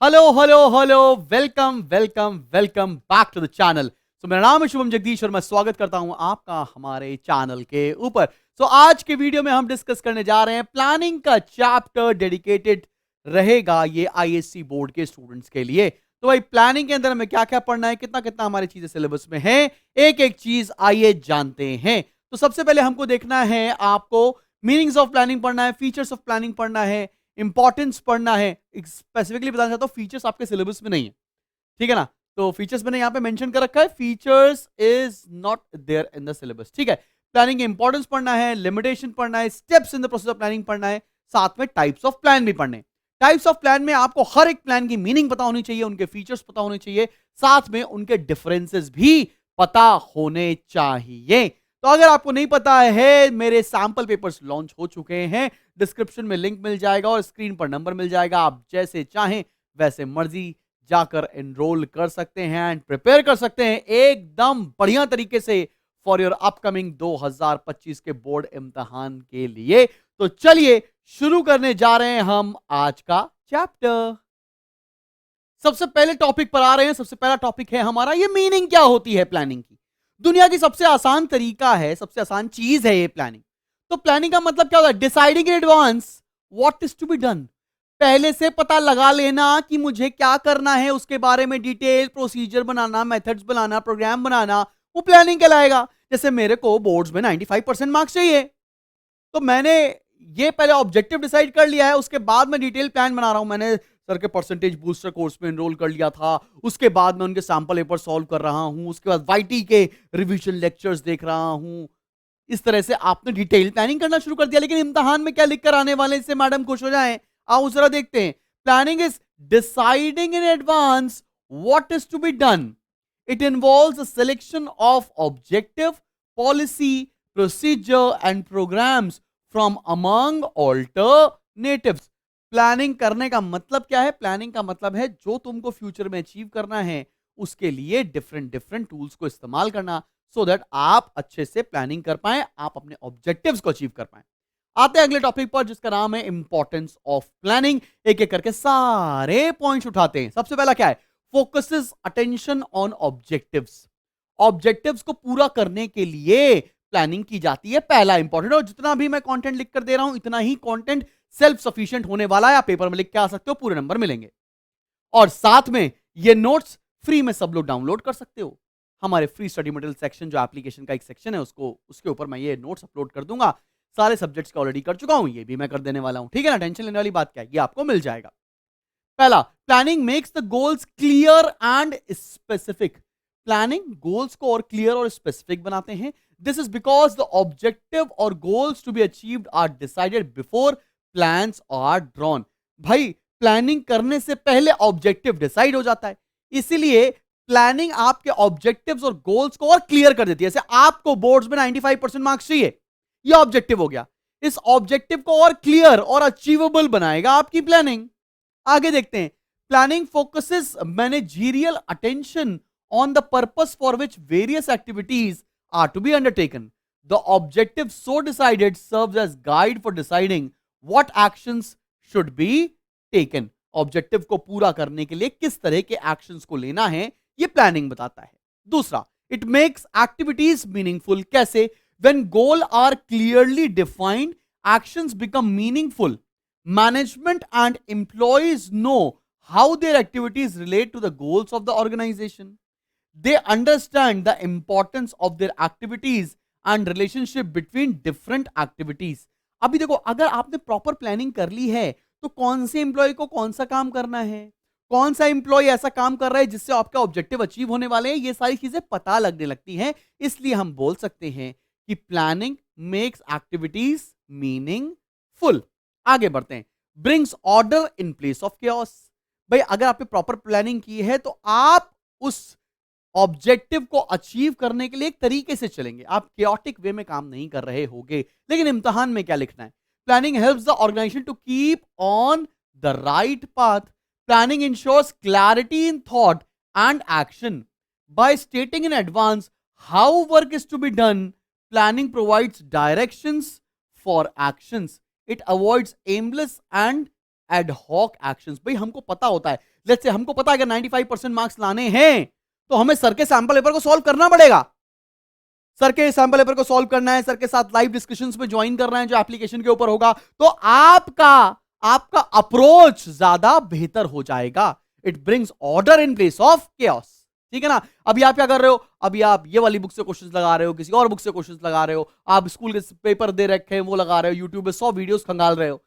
Hello hello hello, welcome welcome welcome back to the channel. मेरा नाम है शुभम जगदीश और मैं स्वागत करता हूं आपका हमारे चैनल के ऊपर। आज के वीडियो में हम डिस्कस करने जा रहे हैं प्लानिंग का चैप्टर डेडिकेटेड रहेगा ये आईएससी बोर्ड के स्टूडेंट्स के लिए। तो भाई प्लानिंग के अंदर हमें क्या क्या पढ़ना है, कितना कितना हमारी चीजें सिलेबस में है, एक एक चीज आइए जानते हैं। तो सबसे पहले हमको देखना है, आपको मीनिंग्स ऑफ प्लानिंग पढ़ना है, फीचर्स ऑफ प्लानिंग पढ़ना है, इंपॉर्टेंस पढ़ना है। स्पेसिफिकली बताना चाहता हूं फीचर्स आपके सिलेबस में नहीं है, ठीक है ना। तो फीचर्स मैंने यहां पे मेंशन कर रखा है, features is not there in the syllabus, ठीक है। प्लानिंग के इंपॉर्टेंस पढ़ना है, लिमिटेशन पढ़ना है, steps in the process of planning पढ़ना है, साथ में टाइप्स ऑफ प्लान भी पढ़ने। टाइप्स ऑफ प्लान में आपको हर एक प्लान की मीनिंग पता होनी चाहिए, उनके फीचर्स पता होने चाहिए, साथ में उनके डिफरेंसेस भी पता होने चाहिए। तो अगर आपको नहीं पता है, मेरे सैंपल पेपर्स लॉन्च हो चुके हैं, डिस्क्रिप्शन में लिंक मिल जाएगा और स्क्रीन पर नंबर मिल जाएगा। आप जैसे चाहें वैसे मर्जी जाकर एनरोल कर सकते हैं एंड प्रिपेयर कर सकते हैं एकदम बढ़िया तरीके से फॉर योर अपकमिंग 2025 के बोर्ड इम्तिहान के लिए। तो चलिए शुरू करने जा रहे हैं हम आज का चैप्टर। सबसे पहले टॉपिक पर आ रहे हैं। सबसे पहला टॉपिक है हमारा ये मीनिंग क्या होती है प्लानिंग की। दुनिया की सबसे आसान तरीका है, सबसे आसान चीज है ये प्लानिंग। तो प्लानिंग का मतलब क्या होता है? Deciding in advance what is to be done. पहले से पता लगा लेना कि मुझे क्या करना है, उसके बारे में डिटेल प्रोसीजर बनाना, मेथड्स बनाना, प्रोग्राम बनाना, वो प्लानिंग कहलाएगा। जैसे मेरे को बोर्ड्स में 95% मार्क्स चाहिए, तो मैंने ये पहले ऑब्जेक्टिव डिसाइड कर लिया है, उसके बाद मैं डिटेल प्लान बना रहा हूं। मैंने सर के परसेंटेज बूस्टर कोर्स में एनरोल कर लिया था, उसके बाद मैं उनके सैंपल पेपर सॉल्व कर रहा हूं, उसके बाद वाईटी के रिवीजन लेक्चर्स देख रहा हूं। इस तरह से आपने डिटेल प्लानिंग करना शुरू कर दिया। लेकिन इम्तिहान में क्या लिख कर आने वाले, इससे मैडम खुश हो जाएं? आओ जरा देखते हैं। Planning is deciding in advance what is to be done. It involves a selection of objective, policy, procedure and programmes from among alternatives. Planning करने का मतलब क्या है? प्लानिंग का मतलब है जो तुमको फ्यूचर में अचीव करना है, उसके लिए डिफरेंट डिफरेंट टूल्स को इस्तेमाल करना, सो दैट आप अच्छे से प्लानिंग कर पाए, आप अपने ऑब्जेक्टिव्स को अचीव कर पाए। आते हैं अगले टॉपिक पर जिसका नाम है इंपॉर्टेंस ऑफ प्लानिंग। एक एक करके सारे पॉइंट्स उठाते हैं। सबसे पहला क्या है? Focuses attention on objectives. Objectives को पूरा करने के लिए प्लानिंग की जाती है, पहला इंपॉर्टेंट। और जितना भी मैं कंटेंट लिख कर दे रहा हूं, इतना ही कंटेंट सेल्फ सफिशिएंट होने वाला है। आप पेपर में लिख के आ सकते हो, पूरे नंबर मिलेंगे। और साथ में ये नोट्स फ्री में सब लोग डाउनलोड कर सकते हो। हमारे फ्री स्टडी मटेरियल सेक्शन, जो एप्लीकेशन का एक सेक्शन है, उसको उसके ऊपर मैं ये नोट्स अपलोड कर दूंगा। सारे सब्जेक्ट्स का ऑलरेडी कर चुका हूं, ये भी मैं कर देने वाला हूं, ठीक है ना। टेंशन लेने वाली बात क्या है, ये आपको मिल जाएगा। पहला, planning makes the goals clear and specific. Planning goals को और क्लियर और स्पेसिफिक बनाते हैं। This is because the objective और goals to be achieved are decided before plans are drawn. भाई प्लानिंग करने से पहले ऑब्जेक्टिव डिसाइड हो जाता है, इसीलिए प्लानिंग आपके ऑब्जेक्टिव्स और गोल्स को और क्लियर कर देती है। जैसे आपको बोर्ड्स में 95% मार्क्स चाहिए, ये ऑब्जेक्टिव हो गया। इस ऑब्जेक्टिव को और क्लियर और अचीवेबल बनाएगा आपकी प्लानिंग। आगे देखते हैं। Planning focuses managerial attention on the purpose for which various activities are to be undertaken. The objective so decided serves as guide for deciding what actions should be taken. Objective को पूरा करने के लिए किस तरह के एक्शंस को लेना है, ये प्लानिंग बताता है। दूसरा, इट मेक्स एक्टिविटीज मीनिंगफुल। कैसे? When goal are clearly defined, actions become meaningful. Management and employees know how their activities relate to the goals of the organization. They understand the importance of their activities and relationship between different activities. अभी देखो, अगर आपने proper planning कर ली है, तो कौन से employ को कौन सा काम करना है, कौन सा एम्प्लॉय ऐसा काम कर रहा है जिससे आपका ऑब्जेक्टिव अचीव होने वाले हैं, ये सारी चीजें पता लगने लगती हैं। इसलिए हम बोल सकते हैं कि प्लानिंग मेक्स एक्टिविटीज मीनिंगफुल। आगे बढ़ते हैं। Brings order in place of chaos। भाई अगर आपने प्रॉपर प्लानिंग की है, तो आप उस ऑब्जेक्टिव को अचीव करने के लिए एक तरीके से चलेंगे, आप chaotic वे में काम नहीं कर रहे होगे। लेकिन इम्तिहान में क्या लिखना है? Planning helps the organisation to keep on the right path. Planning ensures clarity in thought and action. By stating in advance how work is to be done, planning provides directions for actions. It avoids aimless and ad hoc actions. भाई हमको पता होता है, let's say हमको पता है कि 95% marks लाने हैं तो हमें सर के सैंपल पेपर को सॉल्व करना पड़ेगा। सर के सैंपल पेपर को सॉल्व करना है, सर के साथ लाइव डिस्कशंस में ज्वाइन करना है जो एप्लीकेशन के ऊपर होगा, तो आपका आपका अप्रोच ज्यादा बेहतर हो जाएगा। It brings order in place of chaos. ठीक है ना। अभी आप क्या कर रहे हो, अभी आप ये वाली बुक से क्वेश्चंस लगा रहे हो, किसी और बुक से क्वेश्चंस लगा रहे हो, आप स्कूल के पेपर दे रखे हैं वो लगा रहे हो, यूट्यूब पे 100 वीडियोस खंगाल रहे हो।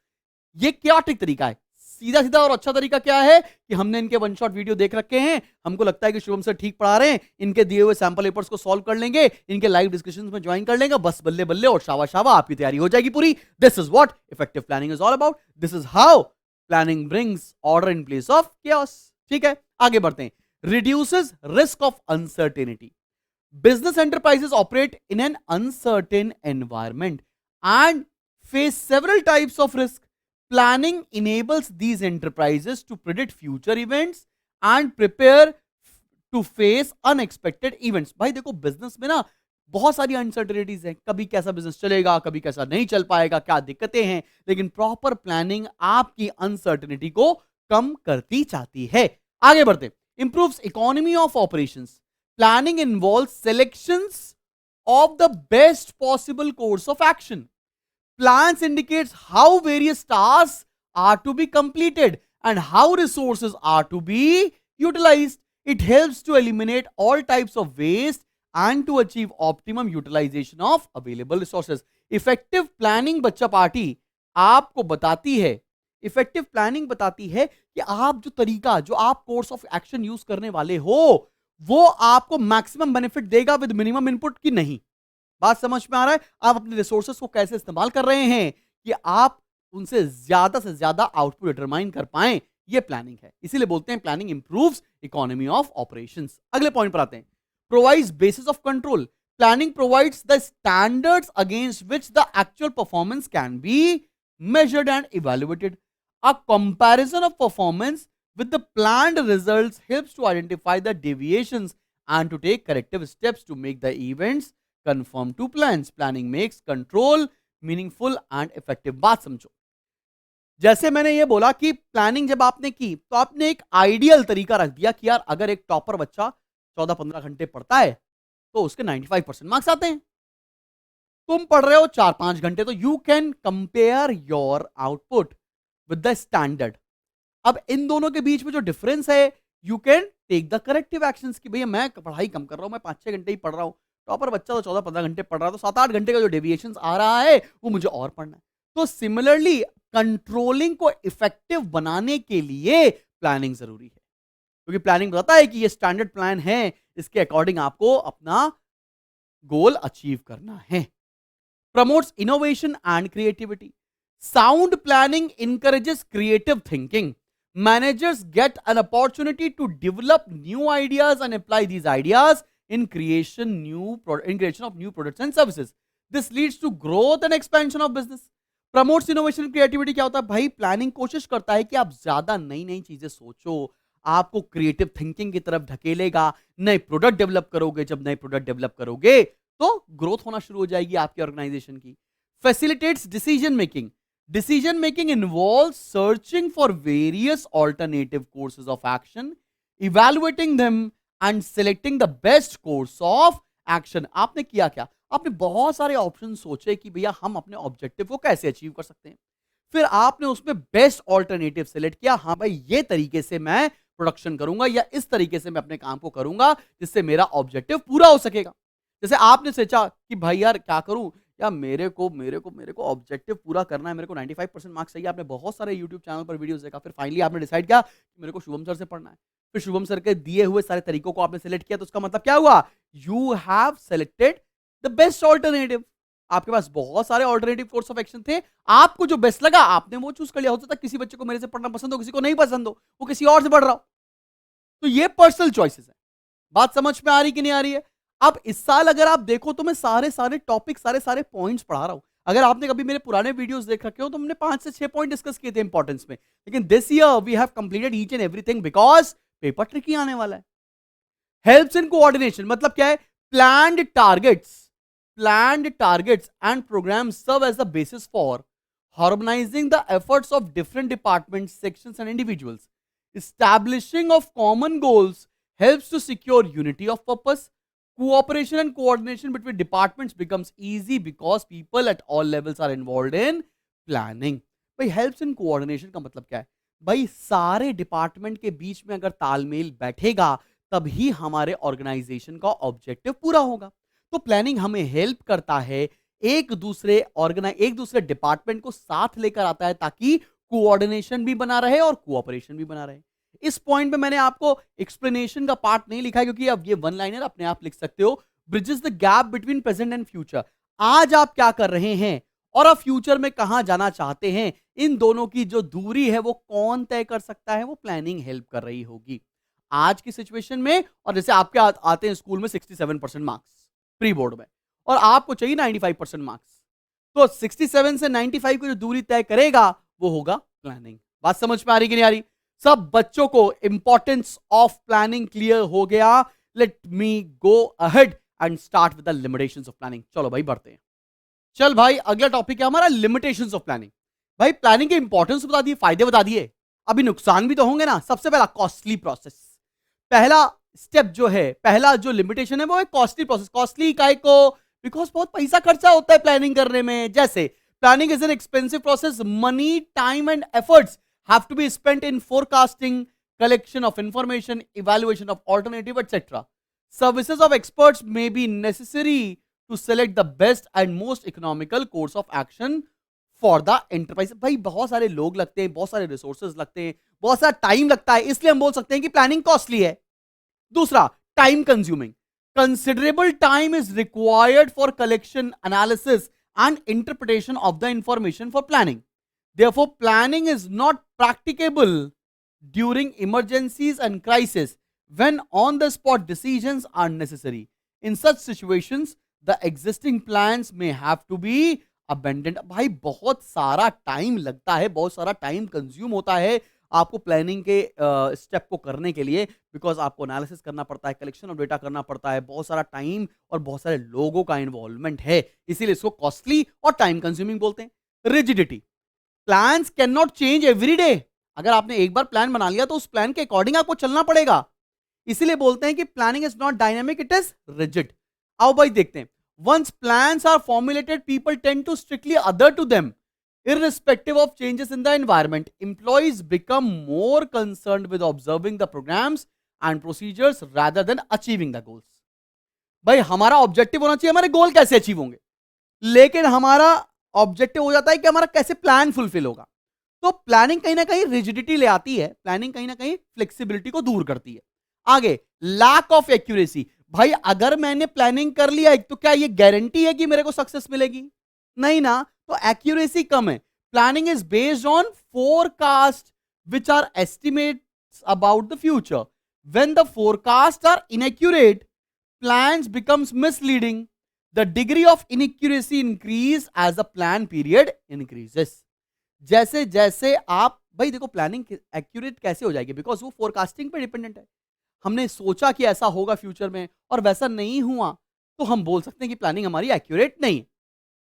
ये क्याटिक तरीका है। सीधा सीधा और अच्छा तरीका क्या है कि हमने इनके वन शॉट वीडियो देख रखे हैं, हमको लगता है कि शुभम सर ठीक पढ़ा रहे हैं, इनके दिए हुए सैंपल पेपर्स को सॉल्व कर लेंगे, इनके लाइव डिस्कशंस में ज्वाइन कर लेंगे, बस बल्ले बल्ले और शाबा शाबा आपकी तैयारी हो जाएगी पूरी। This is what effective planning is all about. This is how planning brings order in place of chaos। ठीक है, आगे बढ़ते हैं। Reduces risk of uncertainty. Business enterprises operate in an uncertain environment and face several types of risk. Planning enables these enterprises to predict future events and prepare to face unexpected events। भाई देखो business में ना बहुत सारी uncertainties हैं, कभी कैसा business चलेगा, कभी कैसा नहीं चल पाएगा, क्या दिक्कतें हैं, लेकिन प्रॉपर प्लानिंग आपकी अनसर्टेनिटी को कम करती जाती है। आगे बढ़ते, improves economy of operations. Planning involves selections of the best possible course of action. Plans indicates how various tasks are to be completed and how resources are to be utilized. It helps to eliminate all types of waste and to achieve optimum utilization of available resources. Effective planning बच्चा party आपको बताती है, effective planning बताती है कि आप जो तरीका, जो आप कोर्स ऑफ एक्शन यूज करने वाले हो वो आपको मैक्सिमम बेनिफिट देगा विद मिनिमम इनपुट की नहीं। बात समझ में आ रहा है? आप अपने रिसोर्सेस को कैसे इस्तेमाल कर रहे हैं कि आप उनसे से ज्यादा आउटपुट डिटरमाइन कर पाएं, ये प्लानिंग है। इसीलिए बोलते हैं planning improves economy of operations. अगले पॉइंट पर आते हैं। Provides basis of control. Planning provides the standards against which the actual performance can be measured and evaluated. A comparison of performance with the planned results helps to identify the deviations and to take corrective steps to make the events conform to plans. Planning makes control meaningful and effective. बात समझो, जैसे मैंने ये बोला कि planning जब आपने की तो आपने एक आइडियल तरीका रख दिया कि यार अगर एक टॉपर बच्चा 14-15 घंटे पढ़ता है तो उसके 95% मार्क्स आते हैं। तुम पढ़ रहे हो 4-5 घंटे, तो you can compare your output with the standard. अब इन दोनों के बीच में जो डिफरेंस है, you can take the corrective actions कि भैया मैं पढ़ाई कम कर रहा हूं, मैं 5-6 घंटे ही पढ़ रहा हूं, टॉपर बच्चा तो 14-15 घंटे पढ़ रहा है, तो 7-8 घंटे का जो डेविएशन आ रहा है वो मुझे और पढ़ना है। तो सिमिलरली कंट्रोलिंग को इफेक्टिव बनाने के लिए प्लानिंग जरूरी है, क्योंकि प्लानिंग बताता है कि ये स्टैंडर्ड प्लान है, इसके अकॉर्डिंग आपको अपना गोल अचीव करना है। Promotes innovation and creativity. Sound planning encourages creative thinking. Managers get an opportunity to develop new ideas and apply these ideas in creation of new products and services. This leads to growth and expansion of business. Promotes innovation and creativity क्या होता है भाई? Planning कोशिश करता है कि आप ज्यादा नई नई चीजें सोचो, आपको क्रिएटिव थिंकिंग की तरफ ढकेलेगा, नए प्रोडक्ट डेवलप करोगे, जब नए प्रोडक्ट डेवलप करोगे तो ग्रोथ होना शुरू हो जाएगी आपकी ऑर्गेनाइजेशन की। Facilitates decision making. Decision making involves searching for various alternative courses of action, evaluating them and selecting the best course of action. आपने किया क्या? आपने बहुत सारे ऑप्शन सोचे कि भैया हम अपने ऑब्जेक्टिव को कैसे अचीव कर सकते हैं, फिर आपने उसमें बेस्ट ऑल्टरनेटिव सेलेक्ट किया। हाँ भाई, ये तरीके से मैं प्रोडक्शन करूंगा या इस तरीके से मैं अपने काम को करूंगा जिससे मेरा ऑब्जेक्टिव पूरा हो सकेगा। जैसे आपने सोचा कि भाई यार क्या करूं, या मेरे को ऑब्जेक्टिव पूरा करना है, मेरे को 95% मार्क्स चाहिए। आपने बहुत सारे YouTube चैनल पर वीडियोस देखा, फिर फाइनली आपने डिसाइड किया कि मेरे को शुभम सर से पढ़ना है। फिर शुभम सर के दिए हुए सारे तरीकों को आपने सेलेक्ट किया, तो उसका मतलब क्या हुआ? You have selected the best alternative. आपके पास बहुत सारे ऑल्टरनेटिव कोर्स ऑफ एक्शन थे, आपको जो बेस्ट लगा आपने वो चूज कर लिया। हो सकता है किसी बच्चे को मेरे से पढ़ना पसंद हो, किसी को नहीं पसंद हो, वो किसी और से पढ़ रहा हो, तो ये पर्सनल चॉइसेस है। बात समझ में आ रही कि नहीं आ रही है? अब इस साल अगर आप देखो तो मैं सारे टॉपिक, सारे पॉइंट्स पढ़ा रहा हूं। अगर आपने कभी मेरे पुराने वीडियोस देख रखे हो तो हमने 5 से 6 पॉइंट डिस्कस किए थे इंपॉर्टेंस में, लेकिन this year we have completed each and everything because paper tricky आने वाला है। हेल्प्स इन कोऑर्डिनेशन मतलब क्या है? Planned targets and programs serve as the basis for harmonizing the efforts of different departments, sections, and individuals. Establishing of common goals helps to secure unity of purpose. Cooperation and coordination between departments becomes easy because people at all levels are involved in planning. भाई helps in coordination का मतलब क्या है? भाई सारे department के बीच में अगर तालमेल बैठेगा तभी हमारे ऑर्गेनाइजेशन का ऑब्जेक्टिव पूरा होगा. तो प्लानिंग हमें हेल्प करता है, एक दूसरे डिपार्टमेंट को साथ लेकर आता है ताकि कोऑर्डिनेशन भी बना रहे और कोऑपरेशन भी बना रहे. इस पॉइंट पे मैंने आपको एक्सप्लेनेशन का पार्ट नहीं लिखा है क्योंकि अब ये वन लाइनर अपने आप लिख सकते हो. Bridges the gap between present and future. आज आप क्या कर रहे हैं और आप फ्यूचर में कहां जाना चाहते हैं, इन दोनों की जो दूरी है वो कौन तय कर सकता है? वो प्लानिंग हेल्प कर रही होगी आज की सिचुएशन में. और जैसे आपके आते हैं स्कूल में 67% मार्क्स प्री बोर्ड में और आपको चाहिए 95% मार्क्स, तो 67 से 95 की जो दूरी तय करेगा वो होगा प्लानिंग. बात समझ में आ रही कि नहीं आ रही? सब बच्चों को इंपॉर्टेंस ऑफ प्लानिंग क्लियर हो गया. Let me go ahead and start with the limitations of planning. चलो भाई बढ़ते हैं. चल भाई अगला टॉपिक है हमारा लिमिटेशंस ऑफ प्लानिंग. भाई प्लानिंग के इंपॉर्टेंस बता दिए, फायदे बता दिए, अभी नुकसान भी तो होंगे ना. सबसे पहला कॉस्टली प्रोसेस. पहला स्टेप जो है, पहला जो लिमिटेशन है वो है कॉस्टली प्रोसेस. कॉस्टली काय को? बिकॉज बहुत पैसा खर्चा होता है प्लानिंग करने में. जैसे planning is an expensive process. Money, time and efforts have to be spent in forecasting, collection of information, evaluation of alternative, etc. Services of experts may be necessary to select the best and most economical course of action for the enterprise. भाई बहुत सारे लोग लगते हैं, बहुत सारे resources लगते हैं, बहुत सारा टाइम लगता है, इसलिए हम बोल सकते हैं कि प्लानिंग कॉस्टली है. दूसरा, time consuming. Considerable time is required for collection, analysis and interpretation of the information for planning. Therefore, planning is not practicable during emergencies and crises when on-the-spot decisions are necessary. In such situations, the existing plans may have to be abandoned. भाई बहुत सारा time लगता है, बहुत सारा time consume होता है आपको प्लानिंग के स्टेप को करने के लिए, बिकॉज आपको एनालिसिस करना पड़ता है, कलेक्शन ऑफ डेटा करना पड़ता है, बहुत सारा टाइम और बहुत सारे लोगों का इन्वॉल्वमेंट है, इसीलिए इसको कॉस्टली और टाइम कंज्यूमिंग बोलते हैं. Rigidity. Plans can not change every day. अगर आपने एक बार प्लान बना लिया तो उस प्लान के अकॉर्डिंग आपको चलना पड़ेगा, इसीलिए बोलते हैं कि planning is not dynamic, it is rigid. आओ भाई देखते हैं. Once plans are formulated, people tend to strictly adhere to them irrespective of changes in the environment. Employees become more concerned with observing the programs and procedures rather than achieving the goals. भाई हमारा objective होना चाहिए हमारे गोल कैसे achieve होंगे, लेकिन हमारा objective हो जाता है कि हमारा कैसे प्लान फुलफिल होगा. तो प्लानिंग कहीं ना कहीं रिजिडिटी ले आती है, प्लानिंग कहीं ना कहीं फ्लेक्सिबिलिटी को दूर करती है. आगे, लैक ऑफ एक्यूरेसी. भाई अगर मैंने प्लानिंग कर लिया तो क्या ये गारंटी है कि मेरे को सक्सेस मिलेगी? नहीं ना. तो एक्यूरेसी कम है. Planning is based on forecast which are estimates about the future. When the forecast are inaccurate, plans becomes misleading. The degree of inaccuracy increase as the plan period increases. जैसे जैसे आप, भाई देखो प्लानिंग एक्यूरेट कैसे हो जाएगी, because वो forecasting पे डिपेंडेंट है. हमने सोचा कि ऐसा होगा फ्यूचर में और वैसा नहीं हुआ, तो हम बोल सकते हैं कि प्लानिंग हमारी एक्यूरेट नहीं है.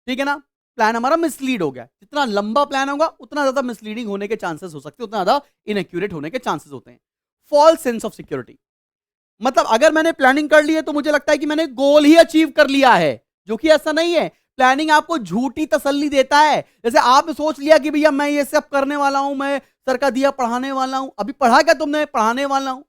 ठीक है ना. प्लान हमारा मिसलीड हो गया. जितना लंबा प्लान होगा उतना ज्यादा मिसलीडिंग होने के चांसेस हो सकते हैं, उतना ज्यादा इनएक्यूरेट होने के चांसेस होते हैं. False sense of security. मतलब अगर मैंने प्लानिंग कर ली है तो मुझे लगता है कि मैंने गोल ही अचीव कर लिया है, जो कि ऐसा नहीं है. प्लानिंग आपको झूठी तसल्ली देता है. जैसे आपने सोच लिया कि भैया मैं ये सब करने वाला हूं, मैं सर का दिया पढ़ाने वाला हूं. अभी पढ़ा क्या तुमने? पढ़ाने वाला हूं.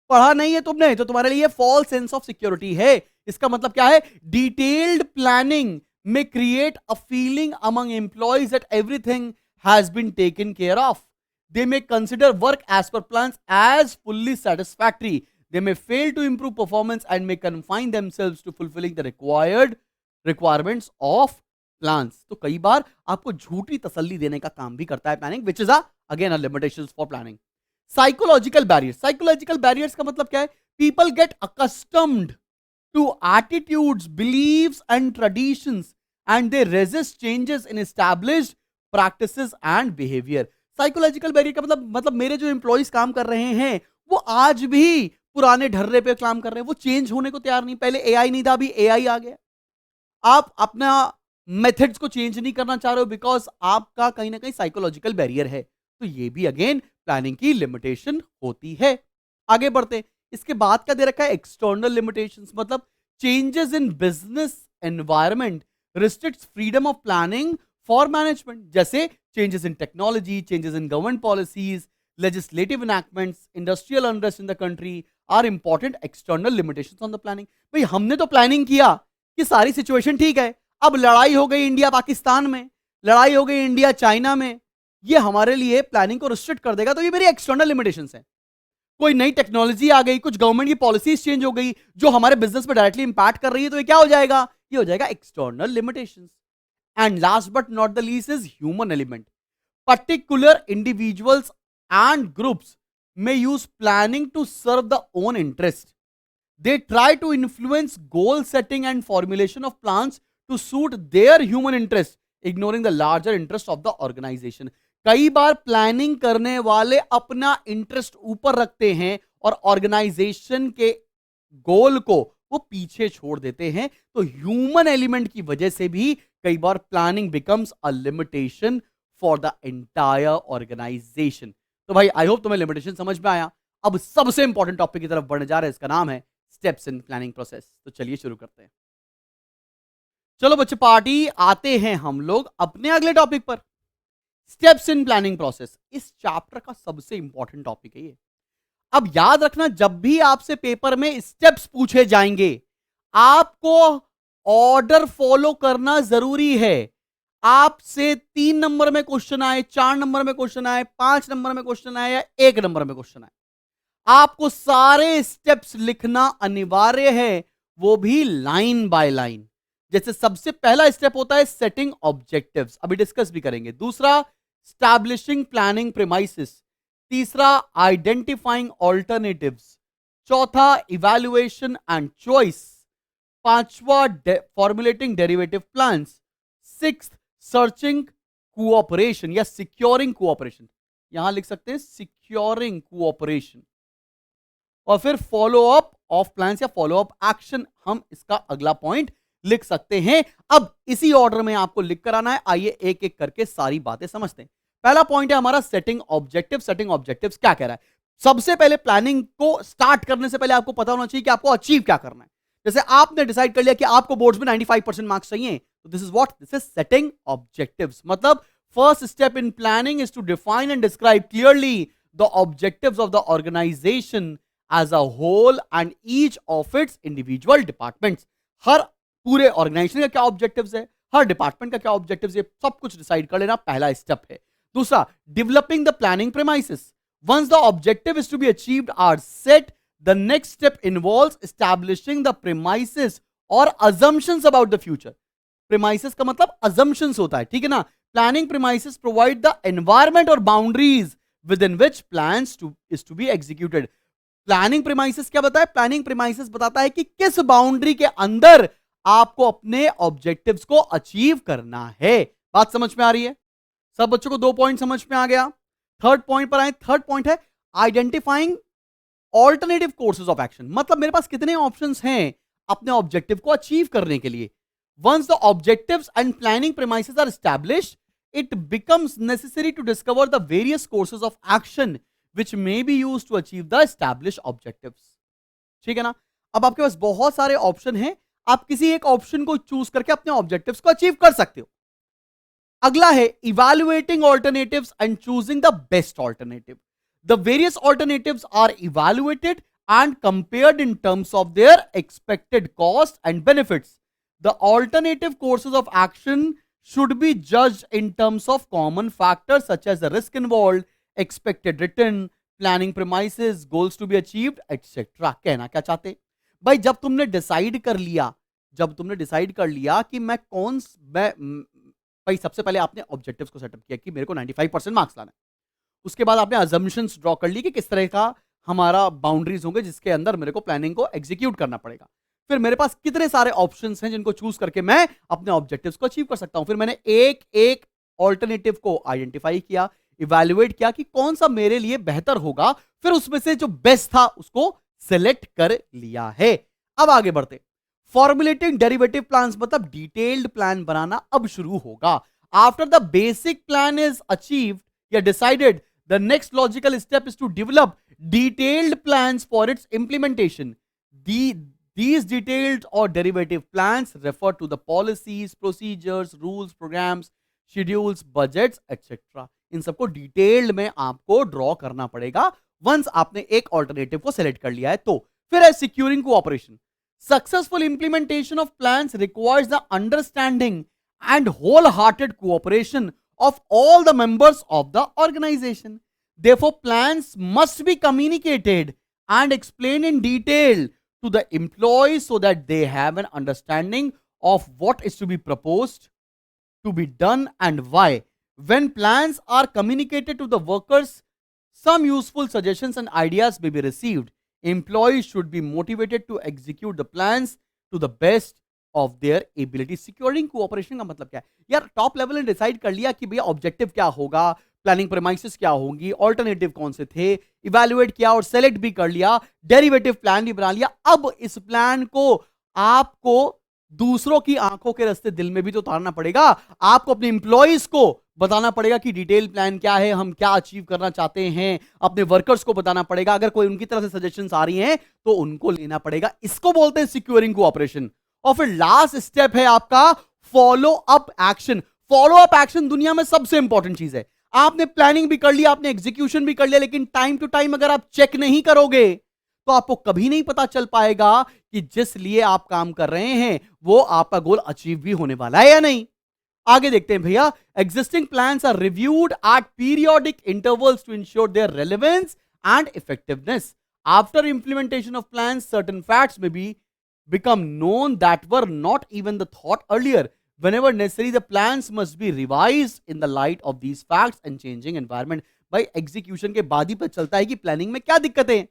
पढ़ा नहीं है तुमने, तो तुम्हारे लिए फॉल्स सेंस ऑफ सिक्योरिटी है. इसका मतलब क्या है? Detailed planning may create a feeling among employees that everything has been taken care of. They may consider work as per plans as fully satisfactory. They may fail to improve performance and may confine themselves to fulfilling the requirements of plans. तो कई बार आपको झूठी तसल्ली देने का काम भी करता है planning, which is again a limitations for planning. Psychological barriers. Psychological barriers का मतलब क्या है? People get accustomed to attitudes, beliefs and traditions and they resist changes in established practices and behavior. Psychological barrier का मतलब मेरे जो employees काम कर रहे हैं वो आज भी पुराने ढर्रे पे काम कर रहे हैं, वो चेंज होने को तैयार नहीं. पहले एआई नहीं था, अभी एआई आ गया. आप अपना मेथड्स को चेंज नहीं करना चाह रहे हो बिकॉज आपका कहीं ना कहीं साइकोलॉजिकल बैरियर है, तो ये भी अगेन प्लानिंग की लिमिटेशन होती है। आगे बढ़ते, इसके बाद क्या दे रखा है, एक्सटर्नल लिमिटेशंस, मतलब changes in business environment restricts freedom of planning for management, जैसे changes in technology, changes in government policies, legislative enactments, industrial unrest in the country are important external limitations on the planning. भाई हमने तो planning किया कि सारी situation ठीक है, अब लड़ाई हो गई इंडिया पाकिस्तान में, लड़ाई हो गई इंडिया चाइना में, ये हमारे लिए प्लानिंग को रिस्ट्रिक्ट कर देगा, तो ये मेरी एक्सटर्नल लिमिटेशंस है। कोई नई टेक्नोलॉजी आ गई, कुछ गवर्नमेंट की पॉलिसीज चेंज हो गई जो हमारे बिजनेस पे डायरेक्टली इंपैक्ट कर रही है, तो ये क्या हो जाएगा, ये हो जाएगा external limitations. And last but not the least is human element. Particular individuals and groups may use planning to serve the own interest. They try to influence goal setting and formulation of plans to suit their human interest, ignoring the larger interest of the organization. कई बार planning करने वाले अपना interest ऊपर रखते हैं और organisation के गोल को वो पीछे छोड़ देते हैं, तो ह्यूमन एलिमेंट की वजह से भी कई बार planning becomes a limitation for the entire organisation. तो भाई आई होप तुम्हें लिमिटेशन समझ में आया। अब सबसे इंपॉर्टेंट टॉपिक की तरफ बढ़ने जा रहे हैं, इसका नाम है स्टेप्स इन प्लानिंग प्रोसेस। तो चलिए शुरू करते हैं। चलो बच्चे पार्टी, आते हैं हम लोग अपने अगले टॉपिक पर, स्टेप्स इन प्लानिंग प्रोसेस। इस चैप्टर का सबसे इंपॉर्टेंट टॉपिक है ये। अब याद रखना, जब भी आपसे पेपर में स्टेप्स पूछे जाएंगे, आपको ऑर्डर फॉलो करना जरूरी है। आपसे 3 नंबर में क्वेश्चन आए, 4 नंबर में क्वेश्चन आए, 5 नंबर में क्वेश्चन आए या 1 नंबर में क्वेश्चन आए, आपको सारे स्टेप्स लिखना अनिवार्य है, वो भी लाइन बाय लाइन। जैसे सबसे पहला स्टेप होता है सेटिंग ऑब्जेक्टिव्स, अभी डिस्कस भी करेंगे। दूसरा स्टैब्लिशिंग प्लानिंग प्रीमाइसेस। तीसरा आइडेंटिफाइंग ऑल्टरनेटिव्स। चौथा इवैल्यूएशन एंड चॉइस। पांचवा formulating derivative plans. Sixth searching cooperation या सिक्योरिंग कोऑपरेशन, यहां लिख सकते हैं सिक्योरिंग कोऑपरेशन। और फिर फॉलो अप ऑफ प्लान्स या फॉलो अप एक्शन, हम इसका अगला पॉइंट लिख सकते हैं। अब इसी ऑर्डर में आपको लिख कर आना है। आइए एक एक करके सारी बातें समझते हैं। पहला पॉइंट है हमारा सेटिंग ऑब्जेक्टिव। सेटिंग ऑब्जेक्टिव्स क्या कह रहा है, सबसे पहले प्लानिंग को स्टार्ट करने से पहले आपको पता होना चाहिए कि आपको अचीव क्या करना है। जैसे आपने डिसाइड कर लिया कि आपको बोर्ड्स में 95% मार्क्स चाहिए, तो this is what, this is setting objectives. मतलब first step in planning is to define and describe clearly the objectives of the organisation as a whole and each of its individual departments. हर पूरे organisation का क्या objectives है, हर department का क्या objectives है, सब कुछ डिसाइड कर लेना पहला स्टेप है। दूसरा, developing the planning premises. Once the objective is to be achieved are set, the next step involves establishing the premises or assumptions about the future. Premises का मतलब assumptions होता है, ठीक है ना। Planning premises provide the environment or boundaries within which plans is to be executed. Planning premises क्या बताता है, Planning premises बताता है कि किस बाउंड्री के अंदर आपको अपने ऑब्जेक्टिव्स को अचीव करना है। बात समझ में आ रही है? सब बच्चों को 2 पॉइंट समझ में आ गया। थर्ड पॉइंट पर आए। थर्ड पॉइंट है identifying alternative courses of action. मतलब मेरे पास कितने ऑप्शंस हैं अपने ऑब्जेक्टिव को अचीव करने के लिए। Once the objectives and planning premises are established, it becomes necessary to discover the various courses of action which may be used to achieve the established objectives. ठीक है ना। अब आपके पास बहुत सारे ऑप्शन हैं, आप किसी एक ऑप्शन को चूज करके अपने ऑब्जेक्टिव्स को अचीव कर सकते हो। अगला है evaluating alternatives and choosing the best alternative. The various alternatives are evaluated and compared in terms of their expected cost and benefits. The alternative courses of action should be judged in terms of common factors such as the risk involved, expected return, planning premises, goals to be achieved, etc. कहना क्या चाहते भाई, जब तुमने decide कर लिया कि मैं भाई सबसे पहले आपने ऑब्जेक्टिव्स को सेटअप किया कि मेरे को 95% मार्क्स लाना है। उसके बाद आपने अजम्पशंस ड्रॉ कर ली कि किस तरह का हमारा बाउंड्रीज होंगे जिसके अंदर मेरे को प्लानिंग को एग्जीक्यूट करना पड़ेगा। फिर मेरे पास कितने सारे ऑप्शंस हैं जिनको चूज करके मैं अपने ऑब्जेक्टिव्स को अचीव कर सकता हूं। फिर मैंने एक एक ऑल्टरनेटिव को आइडेंटिफाई किया, इवैल्यूएट किया कि कौन सा मेरे लिए बेहतर होगा, फिर उसमें से जो बेस्ट था उसको सिलेक्ट कर लिया है। अब आगे बढ़ते। फॉर्मुलेटिंग डेरिवेटिव प्लान्स मतलब डिटेल्ड प्लान बनाना अब शुरू होगा। After the basic plan is achieved या decided, the next logical step is to develop detailed plans for its implementation. These detailed or derivative plans refer to the policies, procedures, rules, programs, schedules, budgets, etc. इन सबको detailed में आपको draw करना पड़ेगा once आपने एक alternative को select कर लिया है तो। फिर है securing cooperation. Successful implementation of plans requires the understanding and wholehearted cooperation of all the members of the organization. Therefore, plans must be communicated and explained in detail to the employees so that they have an understanding of what is to be proposed, to be done, and why. When plans are communicated to the workers, some useful suggestions and ideas may be received. Employees should be motivated to execute the plans to the best of their ability. Securing cooperation का मतलब क्या है यार? Top level ने decide कर लिया कि भैया ऑब्जेक्टिव क्या होगा, प्लानिंग प्रेमाइसेस क्या होंगी, ऑल्टरनेटिव कौन से थे, इवैल्यूएट किया और सेलेक्ट भी कर लिया, डेरिवेटिव प्लान भी बना लिया। अब इस प्लान को आपको दूसरों की आंखों के रास्ते दिल में भी तो उतारना पड़ेगा। आपको अपने इंप्लॉइज को बताना पड़ेगा कि डिटेल प्लान क्या है, हम क्या अचीव करना चाहते हैं। अपने वर्कर्स को बताना पड़ेगा, अगर कोई उनकी तरफ से सजेशंस आ रही हैं तो उनको लेना पड़ेगा। इसको बोलते हैं सिक्योरिंग कोऑपरेशन। और फिर लास्ट स्टेप है आपका follow up action. Follow up action दुनिया में सबसे इंपॉर्टेंट चीज है। आपने प्लानिंग भी कर लिया, आपने एग्जीक्यूशन भी कर लिया, लेकिन टाइम टू टाइम अगर आप चेक नहीं करोगे तो आपको कभी नहीं पता चल पाएगा कि जिस लिए आप काम कर रहे हैं वो आपका गोल अचीव भी होने वाला है या नहीं। आगे देखते हैं भैया। Existing plans are reviewed at periodic intervals to ensure their relevance and effectiveness. After implementation of plans certain facts may be become known that were not even the thought earlier. Whenever necessary, the plans must be revised in the light of these facts and changing environment. भाई execution के बाद ही पता चलता है कि planning में क्या दिक्कतें हैं,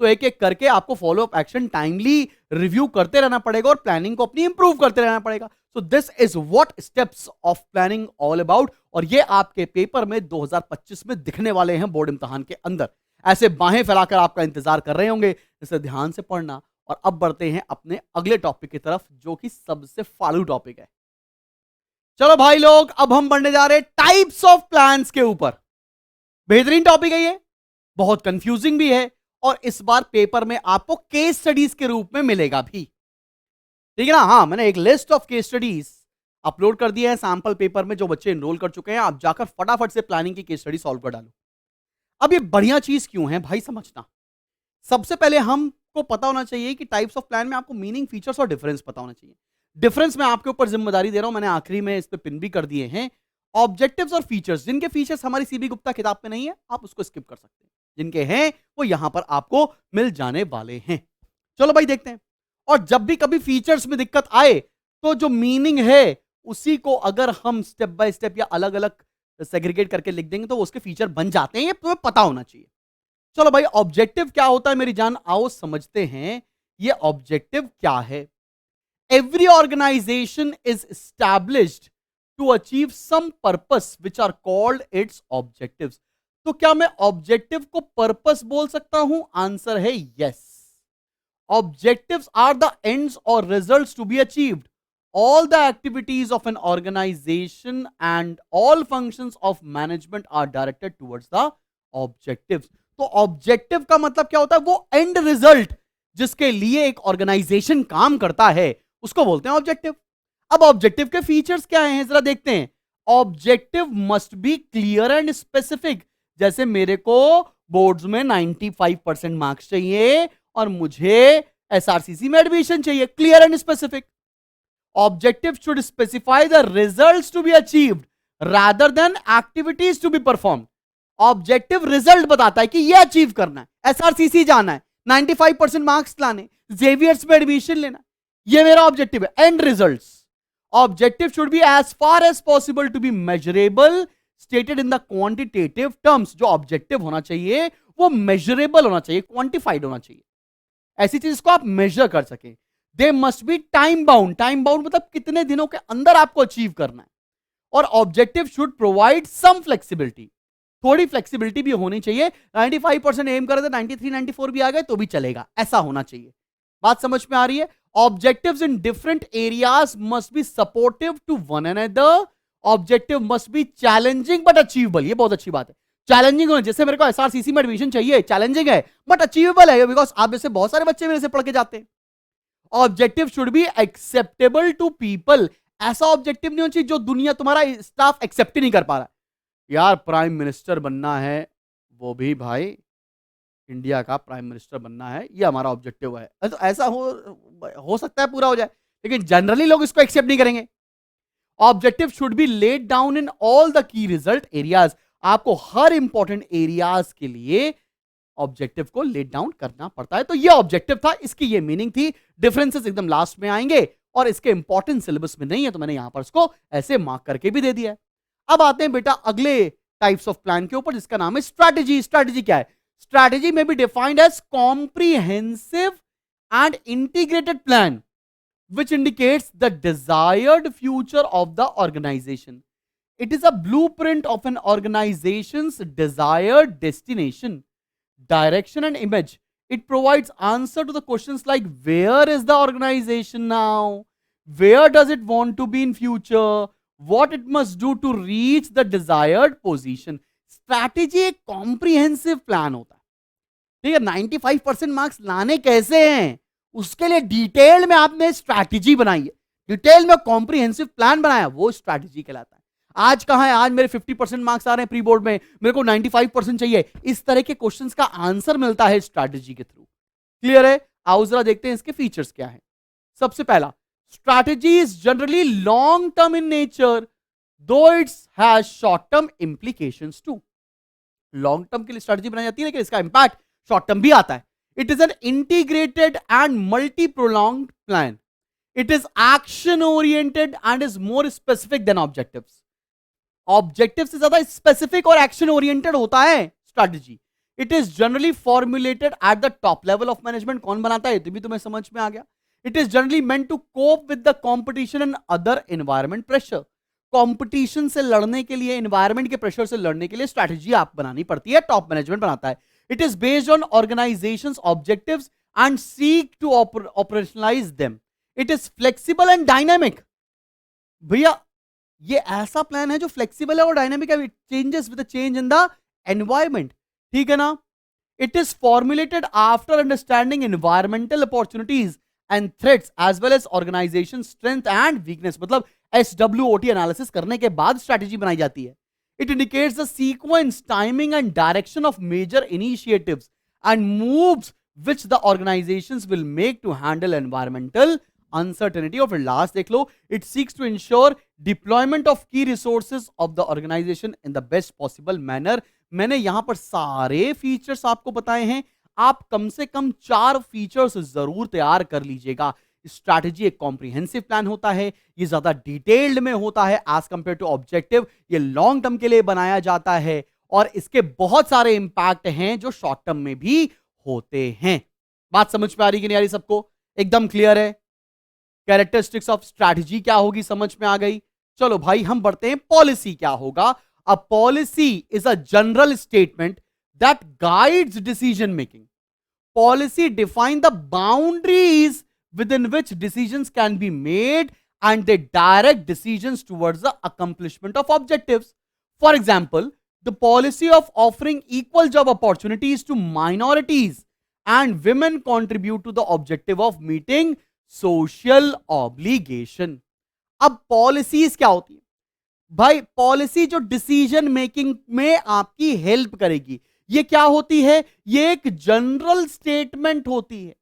तो एक एक करके आपको follow up action timely review करते रहना पड़ेगा और प्लानिंग को अपनी इंप्रूव करते रहना पड़ेगा। So this is what steps of planning all about. और ये आपके पेपर में 2025 में दिखने वाले हैं बोर्ड इम्तिहान के अंदर। ऐसे बाहें फैलाकर आपका इंतजार कर रहे होंगे, इसे ध्यान से पढ़ना। और अब बढ़ते हैं अपने अगले टॉपिक की तरफ जो कि सबसे फालतू टॉपिक है। चलो भाई लोग, अब हम बढ़ने जा रहे हैं टाइप्स ऑफ प्लान्स के ऊपर। बेहतरीन टॉपिक है ये, बहुत कंफ्यूजिंग भी है और इस बार पेपर में आपको केस स्टडीज के रूप में मिलेगा भी, ठीक है ना? हाँ, मैंने एक list of case studies upload कर दिया है सैंपल पेपर में। जो बच्चे एनरोल कर चुके हैं, आप जाकर फटाफट से प्लानिंग की केस स्टडी सॉल्व कर डालो। अब ये बढ़िया चीज क्यों है भाई, समझना। सबसे पहले हमको पता होना चाहिए कि टाइप्स ऑफ प्लान में आपको मीनिंग, फीचर्स और डिफरेंस पता होना चाहिए। डिफरेंस मैं आपके ऊपर जिम्मेदारी दे रहा हूं, मैंने आखिरी में इस पे पिन भी कर दिए हैं। ऑब्जेक्टिव्स और फीचर्स, जिनके फीचर्स हमारी सीबी गुप्ता किताब में नहीं है आप उसको स्किप कर सकते हैं, जिनके हैं वो यहां पर आपको मिल जाने वाले हैं। चलो भाई देखते हैं। और जब भी कभी फीचर्स में दिक्कत आए तो जो मीनिंग है उसी को अगर हम स्टेप बाय स्टेप या अलग अलग सेग्रीगेट करके लिख देंगे तो उसके फीचर बन जाते हैं, ये तुम्हें पता होना चाहिए। चलो भाई, ऑब्जेक्टिव क्या होता है मेरी जान, आओ समझते हैं ये ऑब्जेक्टिव क्या है। Every organisation is established to achieve some purpose which are called its objectives. तो क्या मैं ऑब्जेक्टिव को पर्पस बोल सकता हूं? आंसर है yes. Objectives are the ends और results to be achieved. All the activities of an organization and all functions of management are directed towards the objectives. तो ऑब्जेक्टिव का मतलब क्या होता है? वो एंड रिजल्ट जिसके लिए एक ऑर्गेनाइजेशन काम करता है उसको बोलते हैं ऑब्जेक्टिव। अब ऑब्जेक्टिव के फीचर्स क्या हैं जरा देखते हैं। Objective must be clear and specific. जैसे मेरे को बोर्ड्स में 95% मार्क्स चाहिए और मुझे एसआरसीसी में एडमिशन चाहिए, clear and specific. Objective should specify the results to be achieved rather than activities to be performed. Objective result बताता है कि ये अचीव करना है, एसआरसीसी जाना है, 95% मार्क्स लाने, जेवियर्स में एडमिशन लेना, ये मेरा ऑब्जेक्टिव है। End results, objective should be as far as possible to be measurable, stated in the quantitative terms. जो ऑब्जेक्टिव होना चाहिए वो मेजरेबल होना चाहिए, क्वांटिफाइड होना चाहिए, ऐसी चीज को आप मेजर कर सके। They must be time bound. Time bound मतलब कितने दिनों के अंदर आपको अचीव करना है। और objective should provide some flexibility, थोड़ी फ्लेक्सिबिलिटी भी होनी चाहिए। 95% एम करे तो 93, 94 भी आ गए तो भी चलेगा, ऐसा होना चाहिए। बात समझ में आ रही है? Objectives in different areas must be supportive to one another. Objective must be challenging but achievable. ये बहुत अच्छी बात है. चैलेंजिंग होना, जैसे मेरे को एसआरसीसी में एडमिशन चाहिए, चैलेंजिंग है बट अचीवेबल है, बिकॉज आप जैसे बहुत सारे बच्चे मेरे से पढ़ के जाते हैं. Objective should be acceptable to people. ऐसा ऑब्जेक्टिव नहीं होना चाहिए जो दुनिया, तुम्हारा स्टाफ एक्सेप्ट ही नहीं कर पा रहा. यार प्राइम मिनिस्टर बनना है, वो भी भाई इंडिया का प्राइम मिनिस्टर बनना है, ये हमारा ऑब्जेक्टिव है. तो ऐसा हो सकता है पूरा हो जाए, लेकिन जनरली लोग इसको एक्सेप्ट नहीं करेंगे. Objective should B laid down in all the key result areas. आपको हर इंपॉर्टेंट एरियाज के लिए ऑब्जेक्टिव को लेड डाउन करना पड़ता है. तो ये ऑब्जेक्टिव था, इसकी ये मीनिंग थी. डिफरेंसेस एकदम लास्ट में आएंगे और इसके इंपॉर्टेंट सिलेबस में नहीं है, तो मैंने यहां पर इसको ऐसे मार्क करके भी दे दिया है. अब आते हैं बेटा अगले टाइप्स ऑफ प्लान के ऊपर, जिसका नाम है स्ट्रैटेजी. स्ट्रैटेजी क्या है? Strategy may be defined as comprehensive and integrated plan which indicates the desired future of the organization. It is a blueprint of an organization's desired destination, direction and image. It provides answer to the questions like where is the organization now, where does it want to be in future, what it must do to reach the desired position. Strategy एक comprehensive plan होता है. ठीक है, 95% marks लाने कैसे हैं, उसके लिए डिटेल में आपने स्ट्रैटेजी बनाई है, डिटेल में कॉम्प्रिहेंसिव प्लान बनाया, वो स्ट्रैटेजी कहलाता है. आज कहां है, आज मेरे 50% मार्क्स आ रहे हैं प्री बोर्ड में, मेरे को 95% चाहिए, इस तरह के क्वेश्चंस का आंसर मिलता है स्ट्रैटेजी के थ्रू. क्लियर है? आओ जरा देखते हैं इसके फीचर्स क्या है. सबसे पहला, strategy is generally long term in nature though it has short term implications too. Long term के लिए स्ट्रैटेजी बनाई जाती है, लेकिन इसका इंपैक्ट शॉर्ट टर्म भी आता है. It is an integrated and multi prolonged plan. It is action oriented and is more specific than objectives. Objective से ज्यादा स्पेसिफिक और एक्शन ओरिएंटेड होता है strategy. It is generally formulated at the top level of management. कौन बनाता है, तो भी तुम्हें समझ में आ गया. It is generally meant to cope with the competition and other environment pressure. Competition से लड़ने के लिए, एनवायरमेंट के प्रेशर से लड़ने के लिए स्ट्रैटेजी आप बनानी पड़ती है, टॉप मैनेजमेंट बनाता है. It is based on organisations objectives and seek to operationalise them. It is flexible and dynamic. भैया ये ऐसा प्लान है जो फ्लेक्सिबल है और डायनामिक है. Changes with the change in the environment. ठीक है ना? It is formulated after understanding environmental opportunities and threats as well as organisation strength and weakness. मतलब SWOT एनालिसिस करने के बाद स्ट्रैटेजी बनाई जाती है. It indicates the sequence, timing and direction of major initiatives and moves which the organisations will make to handle environmental uncertainty. और फिर last देख लो, it seeks to ensure deployment of key resources of the organisation in the best possible manner. मैंने यहां पर सारे features आपको बताए हैं, आप कम से कम 4 फीचर्स जरूर तैयार कर लीजिएगा. स्ट्रैटेजी एक कॉम्प्रिहेंसिव प्लान होता है, ये ज्यादा डिटेल्ड में होता है एज कंपेयर टू ऑब्जेक्टिव. ये लॉन्ग टर्म के लिए बनाया जाता है और इसके बहुत सारे इंपैक्ट हैं जो शॉर्ट टर्म में भी होते हैं. बात समझ में आ रही कि नहीं आ रही सबको? एकदम क्लियर है? कैरेक्टरिस्टिक्स ऑफ स्ट्रैटेजी क्या होगी समझ में आ गई. चलो भाई हम बढ़ते हैं, पॉलिसी क्या होगा. A policy is a general statement that guides decision making. Policy define the boundaries within which decisions can be made and they direct decisions towards the accomplishment of objectives. For example, the policy of offering equal job opportunities to minorities and women contribute to the objective of meeting social obligation. अब policies क्या होती है भाई? Policy जो decision making में आपकी help करेगी, ये क्या होती है? ये एक जनरल स्टेटमेंट होती है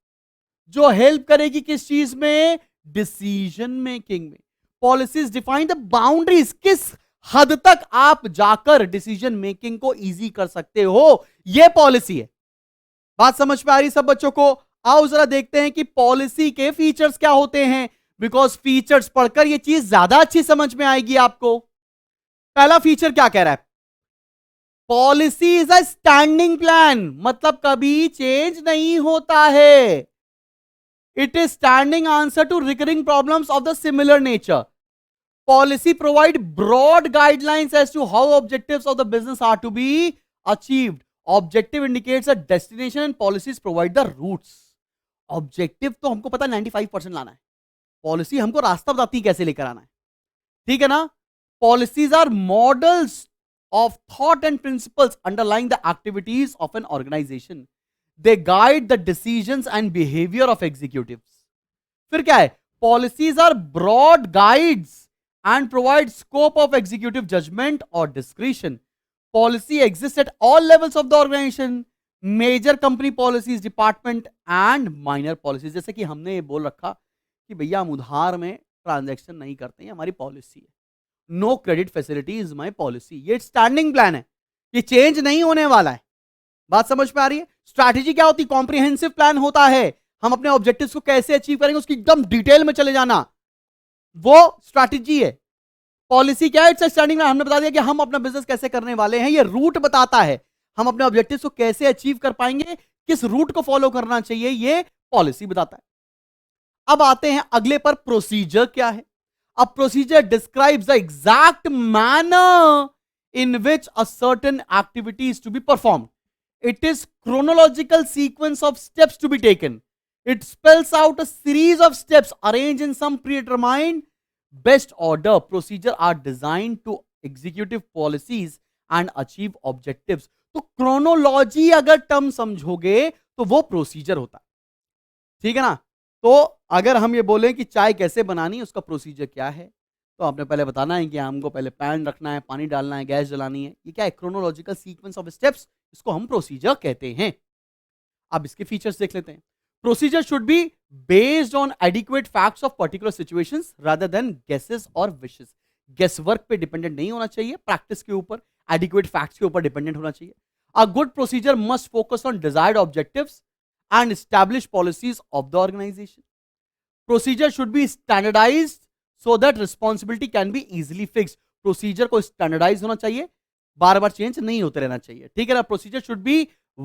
जो हेल्प करेगी किस चीज में? डिसीजन मेकिंग में. पॉलिसीज डिफाइन द बाउंड्रीज, किस हद तक आप जाकर डिसीजन मेकिंग को इजी कर सकते हो, यह पॉलिसी है. बात समझ में आ रही सब बच्चों को? आओ जरा देखते हैं कि पॉलिसी के फीचर्स क्या होते हैं, बिकॉज फीचर्स पढ़कर यह चीज ज्यादा अच्छी समझ में आएगी आपको. पहला फीचर क्या कह रहा है? Policy is a standing plan, मतलब कभी चेंज नहीं होता है. It is standing answer to recurring problems of the similar nature. Policy provide broad guidelines as to how objectives of the business are to be achieved. Objective indicates a destination and policies provide the routes. Objective तो हमको पता है 95% लाना है, policy हमको रास्ता बताती है कैसे लेकर आना है, ठीक है ना। Policies are models of thought and principles underlying the activities of an organization. They guide the decisions and behavior of executives. फिर क्या है? Policies are broad guides and provide scope of executive judgment or discretion. Policy exists at all levels of the organization. Major company policies, department and minor policies. जैसे कि हमने ये बोल रखा कि भैया हम उधार में ट्रांजैक्शन नहीं करते हैं, हमारी पॉलिसी है। No credit facility is my policy. ये स्टैंडिंग प्लान है, ये चेंज नहीं होने वाला है। बात समझ में आ रही है? स्ट्रैटेजी क्या होती है? कॉम्प्रिहेंसिव प्लान होता है। हम अपने ऑब्जेक्टिव्स को कैसे अचीव करेंगे उसकी एकदम डिटेल में चले जाना, वो स्ट्रैटेजी है। पॉलिसी क्या है? It's standing plan. हमने बता दिया कि हम अपना बिजनेस कैसे करने वाले हैं, ये रूट बताता है। हम अपने ऑब्जेक्टिव्स को कैसे अचीव कर पाएंगे, किस रूट को फॉलो करना चाहिए, ये पॉलिसी बताता है। अब आते हैं अगले पर, प्रोसीजर क्या है? A procedure describes the exact manner in which a certain activity is to be performed. It is chronological sequence of steps to be taken. It spells out a series of steps arranged in some predetermined best order. Procedures are designed to execute policies and achieve objectives. तो chronology अगर term समझोगे तो वो procedure होता है, ठीक है ना। तो अगर हम ये बोलें कि चाय कैसे बनानी है, उसका प्रोसीजर क्या है, तो आपने पहले बताना है कि हमको पहले पैन रखना है, पानी डालना है, गैस जलानी है। ये क्या है? क्रोनोलॉजिकल सीक्वेंस ऑफ स्टेप्स, इसको हम प्रोसीजर कहते हैं। अब इसके फीचर्स देख लेते हैं। Procedure should be based on adequate facts of particular situations rather than guesses और विशेस। गेस वर्क पे डिपेंडेंट नहीं होना चाहिए, प्रैक्टिस के ऊपर, एडिक्वेट फैक्ट्स के ऊपर डिपेंडेंट होना चाहिए। A good procedure must focus on desired objectives and establish policies of the organization. Procedure should be standardized so that responsibility can be easily fixed. Procedure को standardize होना चाहिए, बार बार change नहीं होते रहना चाहिए, ठीक है ना। Procedure should be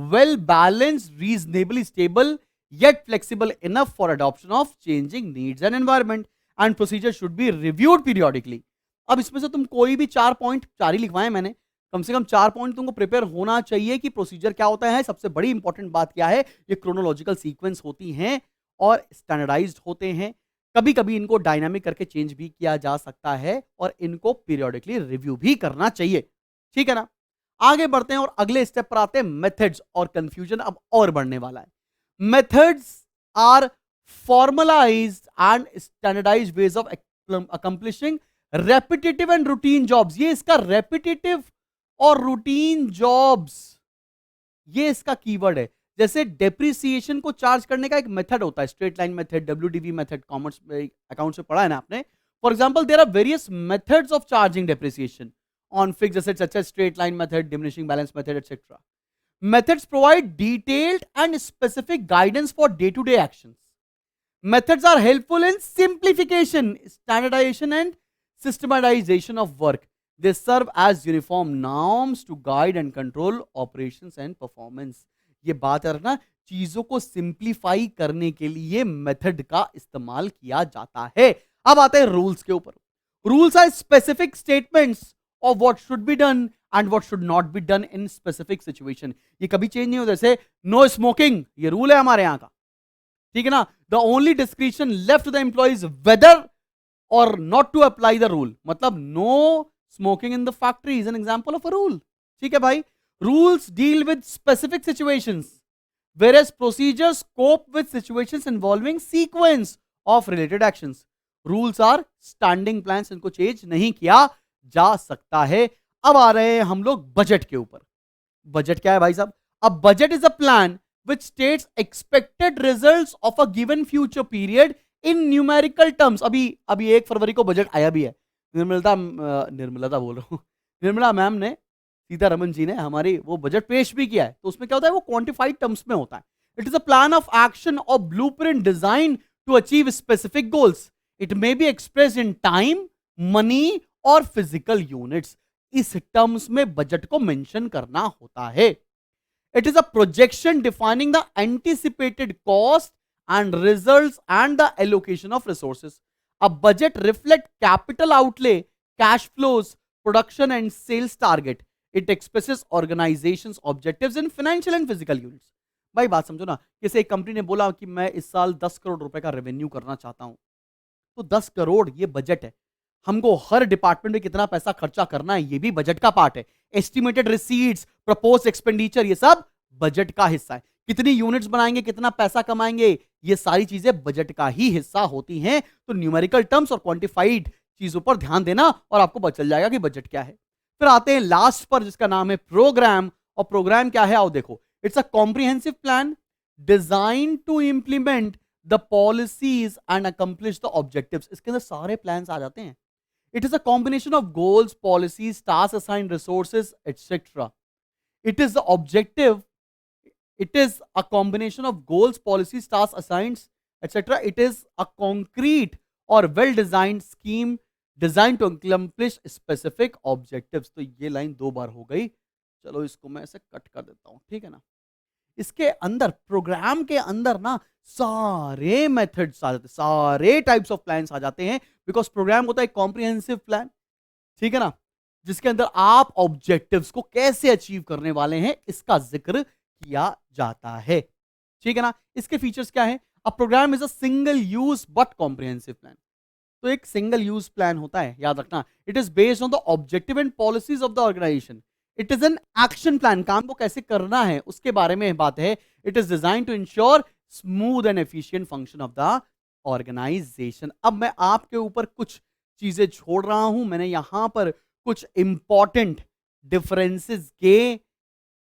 well balanced, reasonably stable, yet flexible enough for adoption of changing needs and environment. And procedure should be reviewed periodically. अब इसमें से तुम कोई भी 4 पॉइंट, 4 ही लिखवाए मैंने, कम से कम 4 पॉइंट तुमको प्रिपेयर होना चाहिए कि प्रोसीजर क्या होता है। सबसे बड़ी इंपॉर्टेंट बात क्या है? ये क्रोनोलॉजिकल सीक्वेंस होती हैं और स्टैंडर्डाइज्ड होते हैं। कभी कभी इनको डायनामिक करके चेंज भी किया जा सकता है और इनको पीरियोडिकली रिव्यू भी करना चाहिए, ठीक है ना। आगे बढ़ते हैं और अगले स्टेप पर आते हैं, मेथड्स। और कंफ्यूजन अब और बढ़ने वाला है। Methods are formalised and standardised ways of accomplishing repetitive and routine jobs. ये इसका रेपिटेटिव और रूटीन जॉब्स, ये इसका कीवर्ड है। जैसे डेप्रिसिएशन को चार्ज करने का एक मेथड होता है, straight line method, WDV method, commerce accounts में पढ़ा है ना आपने। For example there are various methods of charging depreciation on fixed assets such as straight line method, diminishing balance method etcetera. Methods provide detailed and specific guidance for day to day actions. Methods are helpful in simplification, standardisation and systematisation of work. They serve as uniform norms to guide and control operations and performance. ये बात है ना, चीजों को simplify करने के लिए method का इस्तेमाल किया जाता है। अब आते हैं रूल्स के ऊपर। Rules are specific statements of what should be done and what should not be done in specific situation. ये कभी चेंज नहीं होता। जैसे नो स्मोकिंग, ये रूल है हमारे यहाँ का, ठीक है ना। The only description left to the employees whether or not to apply the rule. मतलब no smoking in the factory is an example of a rule, ठीक है भाई। rules deal with specific situations whereas procedures cope with situations involving sequence of related actions. rules are standing plans, इनको change नहीं किया जा सकता है। अब आ रहे हैं हम लोग बजट के ऊपर। बजट क्या है भाई साहब? अब budget is a plan which states expected results of a given future period in numerical terms. अभी 1 फरवरी को बजट आया भी है। निर्मला मैम ने, सीतारमन जी ने हमारी वो बजट पेश भी किया है। तो उसमें क्या होता है? वो क्वांटिफाइड टर्म्स में होता है। It is a plan of action or blueprint design to achieve specific goals. It may be expressed in time, money or physical units. इस टर्म्स में बजट को मेंशन करना होता है। It is a projection defining the anticipated cost and results and the allocation of resources. A budget reflects capital outlay, cash flows, production and sales target. It expresses organization's objectives in financial and physical units. भाई बात समझो ना, जैसे एक company ने बोला कि मैं इस साल 10 करोड़ रुपए का रेवेन्यू करना चाहता हूं, तो 10 करोड़ ये बजट है। हमको हर डिपार्टमेंट में कितना पैसा खर्चा करना है, ये भी बजट का पार्ट है। एस्टिमेटेड रिसीट्स, प्रपोज एक्सपेंडिचर, ये सब बजट का हिस्सा है। कितनी यूनिट्स बनाएंगे, कितना पैसा कमाएंगे, ये सारी चीजें बजट का ही हिस्सा होती हैं। तो न्यूमेरिकल टर्म्स और क्वांटिफाइड चीजों पर ध्यान देना और आपको पता चल जाएगा कि बजट क्या है। फिर आते हैं लास्ट पर, जिसका नाम है प्रोग्राम। और प्रोग्राम क्या है, आओ देखो। It's a comprehensive plan design to implement the policies and accomplish the objectives. इसके अंदर सारे प्लान्स आ जाते हैं। It is a combination of goals, policies, task assign, resources etcetera. It is the objective, it is a combination of goals, policies, tasks, assigns, etc. It is a concrete or well designed scheme designed to accomplish specific objectives. तो ये line 2 बार हो गई, चलो इसको मैं ऐसे cut कर देता हूं, ठीक है ना। इसके अंदर, प्रोग्राम के अंदर ना, सारे मेथड्स आ जाते हैं, सारे टाइप्स ऑफ प्लान्स आ जाते हैं। बिकॉज प्रोग्राम होता है कॉम्प्रिहेंसिव प्लान, ठीक है ना, जिसके अंदर आप ऑब्जेक्टिव्स को कैसे अचीव करने वाले हैं इसका जिक्र किया जाता है, ठीक है ना। इसके फीचर्स क्या है? A programme is a single use but comprehensive plan. तो एक सिंगल यूज प्लान होता है, याद रखना। It is based on the objective and policies of the organisation. It is an action plan, काम को कैसे करना है उसके बारे में बात है। It is design to ensure smooth and efficient function of the organisation. अब मैं आपके ऊपर कुछ चीजें छोड़ रहा हूं। मैंने यहां पर कुछ इंपॉर्टेंट डिफरेंसेस के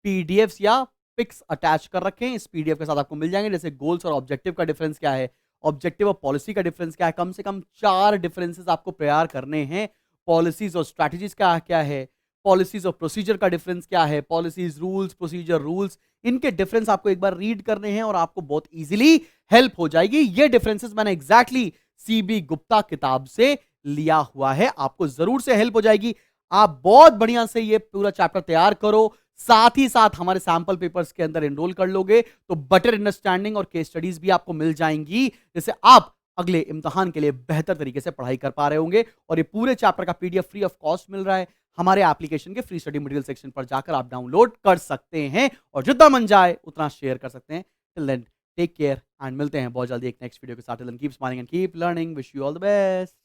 पीडीएफ्स या पिक्स अटैच कर रखे हैं, इस पीडीएफ के साथ आपको मिल जाएंगे। जैसे गोल्स और ऑब्जेक्टिव का डिफरेंस क्या है, ऑब्जेक्टिव और पॉलिसी का डिफरेंस क्या है, कम से कम 4 डिफरेंसेस आपको तैयार करने हैं। पॉलिसीज और स्ट्रैटेजीज का क्या है, पॉलिसीज और प्रोसीजर का डिफरेंस क्या है, पॉलिसीज, रूल्स, प्रोसीजर, रूल्स, इनके डिफरेंस आपको एक बार रीड करने हैं और आपको बहुत इजीली हेल्प हो जाएगी। ये डिफरेंसेस मैंने एग्जैक्टली सीबी गुप्ता किताब से लिया हुआ है, आपको जरूर से हेल्प हो जाएगी। आप बहुत बढ़िया से ये पूरा चैप्टर तैयार करो, साथ ही साथ हमारे सैंपल पेपर्स के अंदर एनरोल कर लोगे तो बेटर अंडरस्टैंडिंग और केस स्टडीज भी आपको मिल जाएंगी, जिससे आप अगले इम्तिहान के लिए बेहतर तरीके से पढ़ाई कर पा रहे होंगे। और ये पूरे चैप्टर का पीडीएफ फ्री ऑफ कॉस्ट मिल रहा है हमारे एप्लीकेशन के फ्री स्टडी मटेरियल सेक्शन पर जाकर आप डाउनलोड कर सकते हैं और जितना मन जाए उतना शेयर कर सकते हैं। Till then take care and मिलते हैं बहुत जल्दी एक नेक्स्ट वीडियो के साथ। Till then keep smiling and keep learning. Wish you all the best.